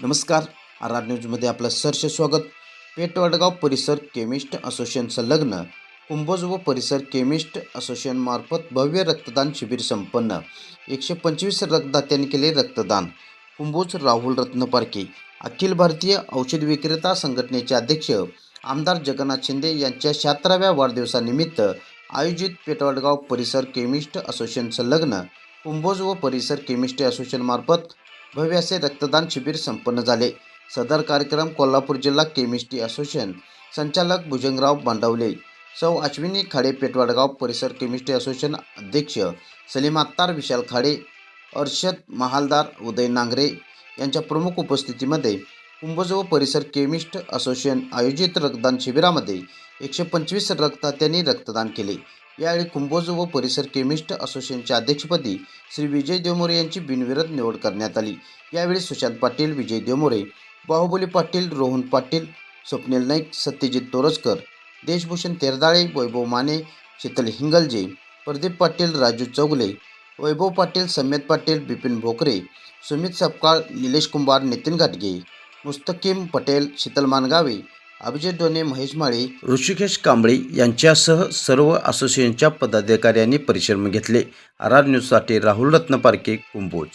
नमस्कार. R R न्यूजमध्ये आपलं सहर्ष स्वागत. पेठ वडगाव परिसर केमिस्ट असोसिएशन संलग्न कुंभोज व परिसर केमिस्ट असोसिएशन मार्फत भव्य रक्तदान शिबिर संपन्न. 125 रक्तदात्यांनी केले रक्तदान. कुंभोज राहुल रत्न पारखे. अखिल भारतीय औषध विक्रेता संघटनेचे अध्यक्ष आमदार जगन्नाथ शिंदे यांच्या 76व्या वाढदिवसानिमित्त आयोजित पेठ वडगाव परिसर केमिस्ट असोसिएशन संलग्न कुंभोज व परिसर केमिस्ट असोसिएशन मार्फत भव्य असे रक्तदान शिबिर संपन्न झाले. सदर कार्यक्रम कोल्हापूर जिल्हा केमिस्ट्री असोसिएशन संचालक भुजंगराव बांडवले, सौ अश्विनी खाडे, पेठ वडगाव परिसर केमिस्ट्री असोसिएशन अध्यक्ष सलीम अत्तार, विशाल खाडे, अर्षद महालदार, उदय नांगरे यांच्या प्रमुख उपस्थितीमध्ये कुंभोज व परिसर केमिस्ट असोसिएशन आयोजित रक्तदान शिबिरामध्ये 125 रक्तदात्यांनी रक्तदान केले. यावेळी कुंभोज व परिसर केमिस्ट असोसिएशनच्या अध्यक्षपदी श्री विजय देवमोरे यांची बिनविरोध निवड करण्यात आली. यावेळी सुशांत पाटील, विजय देवमोरे, बाहुबली पाटील, रोहन पाटील, स्वप्नील नाईक, सत्यजित तोरसकर, देशभूषण तेरदाळे, वैभव माने, शीतल हिंगलजे, प्रदीप पाटील, राजू चौगले, वैभव पाटील, समेत पाटील, बिपिन भोकरे, सुमित सपकाळ, निलेश कुंभार, नितीन घाटगे, मुस्तकीम पटेल, शीतल मानगावे, अभिजित डोने, महेश माळे, ऋषिकेश कांबळे यांच्यासह सर्व असोसिएशनच्या पदाधिकाऱ्यांनी परिश्रम घेतले. आर आर न्यूजसाठी राहुल रत्न पारखे, कुंभोज.